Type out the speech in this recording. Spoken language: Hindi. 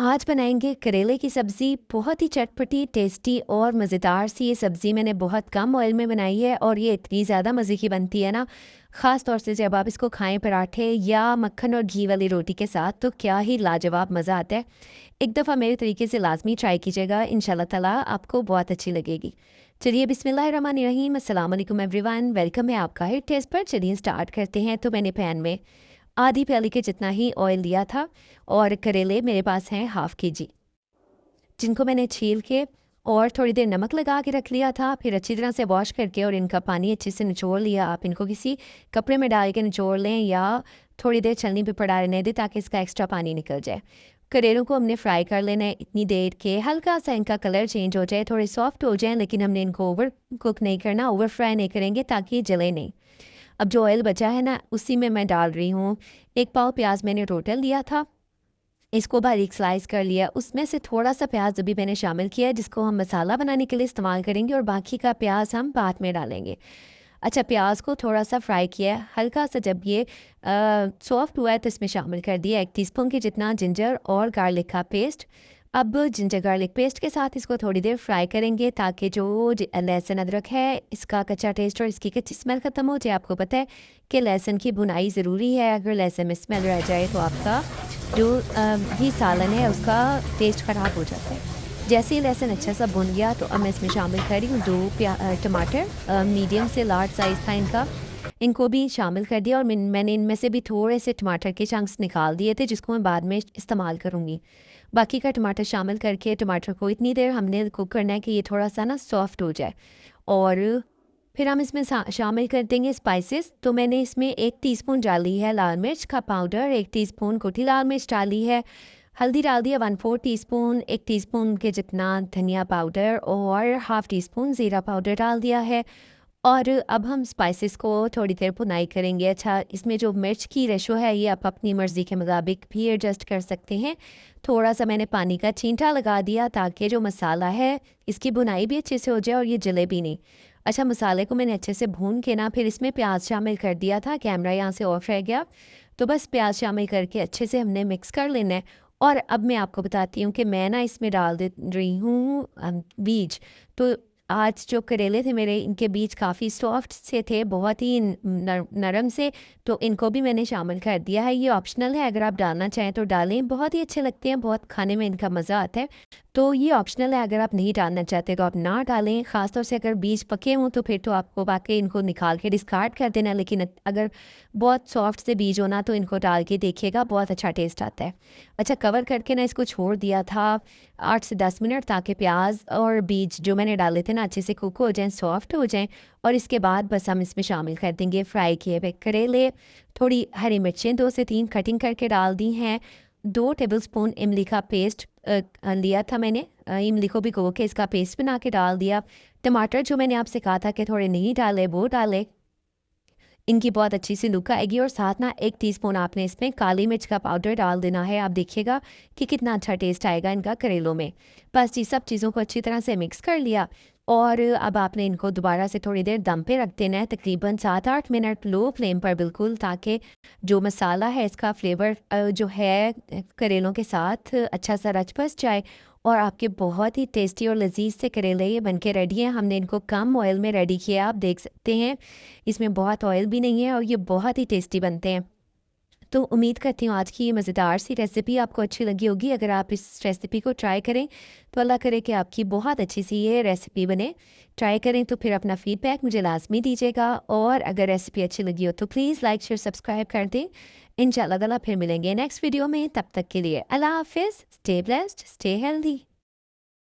आज बनाएंगे करेले की सब्ज़ी। बहुत ही चटपटी, टेस्टी और मज़ेदार सी ये सब्ज़ी मैंने बहुत कम ऑयल में बनाई है और ये इतनी ज़्यादा मज़े की बनती है ना, ख़ास तौर से जब आप इसको खाएं पराठे या मक्खन और घी वाली रोटी के साथ, तो क्या ही लाजवाब मज़ा आता है। एक दफ़ा मेरे तरीके से लाजमी ट्राई कीजिएगा, इंशाल्लाह ताला आपको बहुत अच्छी लगेगी। चलिए बिस्मिल्लाहिर्रहमानिर्रहीम, अस्सलाम वालेकुम एवरीवन, वेलकम है आपका हिट टेस्ट पर। चलिए स्टार्ट करते हैं। तो मैंने पैन में आधी प्याली के जितना ही ऑयल लिया था और करेले मेरे पास हैं हाफ़ केजी, जिनको मैंने छील के और थोड़ी देर नमक लगा के रख लिया था। फिर अच्छी तरह से वॉश करके और इनका पानी अच्छे से निचोड़ लिया। आप इनको किसी कपड़े में डाल के निचोड़ लें या थोड़ी देर छलनी पे पड़ा रहने दें ताकि इसका एक्स्ट्रा पानी निकल जाए। करेलों को हमने फ्राई कर लेना है इतनी देर के हल्का सा इनका कलर चेंज हो जाए, थोड़े सॉफ्ट हो जाएं, लेकिन हमने इनको ओवर कुक नहीं करना, ओवर फ्राई नहीं करेंगे ताकि ये जले नहीं। अब जो ऑयल बचा है ना, उसी में मैं डाल रही हूँ 1 पाव प्याज मैंने टोटल लिया था। इसको बारीक स्लाइस कर लिया। उसमें से थोड़ा सा प्याज अभी मैंने शामिल किया है, जिसको हम मसाला बनाने के लिए इस्तेमाल करेंगे, और बाकी का प्याज हम बाद में डालेंगे। अच्छा, प्याज को थोड़ा सा फ्राई किया है। हल्का सा जब ये सॉफ्ट हुआ है तो इसमें शामिल कर दिया 1 टीस्पून के जितना जिंजर और गार्लिक का पेस्ट। अब जिंजर गार्लिक पेस्ट के साथ इसको थोड़ी देर फ्राई करेंगे ताकि जो लहसुन अदरक है इसका कच्चा टेस्ट और इसकी कच्ची स्मेल ख़त्म हो जाए। आपको पता है कि लहसुन की भुनाई ज़रूरी है, अगर लहसुन में स्मेल रह जाए तो आपका जो भी सालन है उसका टेस्ट ख़राब हो जाता है। जैसे ही लहसुन अच्छा सा भुन गया तो अब मैं इसमें शामिल कर रही हूँ 2 टमाटर, मीडियम से लार्ज साइज़ था इनका। इनको भी शामिल कर दिया और मैंने इनमें से भी थोड़े से टमाटर के चंक्स निकाल दिए थे, जिसको मैं बाद में इस्तेमाल करूँगी। बाकी का टमाटर शामिल करके टमाटर को इतनी देर हमने कुक करना है कि ये थोड़ा सा ना सॉफ्ट हो जाए, और फिर हम इसमें शामिल कर देंगे स्पाइसेस। तो मैंने इसमें 1 टीस्पून डाली है लाल मिर्च का पाउडर, 1 टीस्पून कुटी लाल मिर्च डाली है, हल्दी डाल दिया 1/4 टीस्पून, 1 टीस्पून के जितना धनिया पाउडर और हाफ़ टी स्पून ज़ीरा पाउडर डाल दिया है। और अब हम स्पाइसेस को थोड़ी देर भुनाई करेंगे। अच्छा, इसमें जो मिर्च की रेशो है ये आप अपनी मर्ज़ी के मुताबिक भी एडजस्ट कर सकते हैं। थोड़ा सा मैंने पानी का छींटा लगा दिया ताकि जो मसाला है इसकी भुनाई भी अच्छे से हो जाए और ये जले भी नहीं। अच्छा, मसाले को मैंने अच्छे से भून के ना फिर इसमें प्याज शामिल कर दिया था। कैमरा यहाँ से ऑफ रह गया, तो बस प्याज शामिल करके अच्छे से हमने मिक्स कर लेना है। और अब मैं आपको बताती हूँ कि मैं ना इसमें डाल दे रही हूँ बीज। तो आज जो करेले थे मेरे, इनके बीज काफ़ी सॉफ्ट से थे, बहुत ही नरम से, तो इनको भी मैंने शामिल कर दिया है। ये ऑप्शनल है, अगर आप डालना चाहें तो डालें, बहुत ही अच्छे लगते हैं, बहुत खाने में इनका मज़ा आता है। तो ये ऑप्शनल है, अगर आप नहीं डालना चाहते तो आप ना डालें। ख़ासतौर से अगर बीज पके हों तो फिर तो आपको वाकई इनको निकाल के डिस्कार्ड कर देना, लेकिन अगर बहुत सॉफ्ट से बीज होना तो इनको डाल के देखिएगा, बहुत अच्छा टेस्ट आता है। अच्छा, कवर करके ना इसको छोड़ दिया था 8 से 10 मिनट, ताकि प्याज और बीज जो मैंने डाले थे ना अच्छे से कुक हो जाएं, सॉफ्ट हो जाएं। और इसके बाद बस हम इसमें शामिल कर देंगे फ्राई किए हुए करेले। थोड़ी हरी मिर्चें 2 से 3 कटिंग करके डाल दी हैं। 2 टेबलस्पून इमली का पेस्ट लिया था मैंने, इमली को भिगो के इसका पेस्ट बना के डाल दिया। टमाटर जो मैंने आपसे कहा था कि थोड़े नहीं डाले, वो डाले, इनकी बहुत अच्छी सी लुक आएगी। और साथ ना 1 टीस्पून आपने इसमें काली मिर्च का पाउडर डाल देना है। आप देखिएगा कि कितना अच्छा टेस्ट आएगा इनका करेलों में। बस ये सब चीज़ों को अच्छी तरह से मिक्स कर लिया और अब आपने इनको दोबारा से थोड़ी देर दम पे रख देना है, तकरीबन 7-8 मिनट लो फ्लेम पर बिल्कुल, ताकि जो मसाला है इसका फ्लेवर जो है करेलों के साथ अच्छा सा रच बस जाए और आपके बहुत ही टेस्टी और लजीज से करेले ये बनके रेडी हैं। हमने इनको कम ऑयल में रेडी किया, आप देख सकते हैं इसमें बहुत ऑयल भी नहीं है और ये बहुत ही टेस्टी बनते हैं। तो उम्मीद करती हूँ आज की ये मज़ेदार सी रेसिपी आपको अच्छी लगी होगी। अगर आप इस रेसिपी को ट्राई करें तो अल्लाह करे कि आपकी बहुत अच्छी सी ये रेसिपी बने। ट्राई करें तो फिर अपना फ़ीडबैक मुझे लाजमी दीजिएगा, और अगर रेसिपी अच्छी लगी हो तो प्लीज़ लाइक शेयर सब्सक्राइब कर दें। इंशाल्लाह ताला फिर मिलेंगे नेक्स्ट वीडियो में, तब तक के लिए अल्लाह हाफिज़, स्टे ब्लेस्ड, स्टे हेल्दी।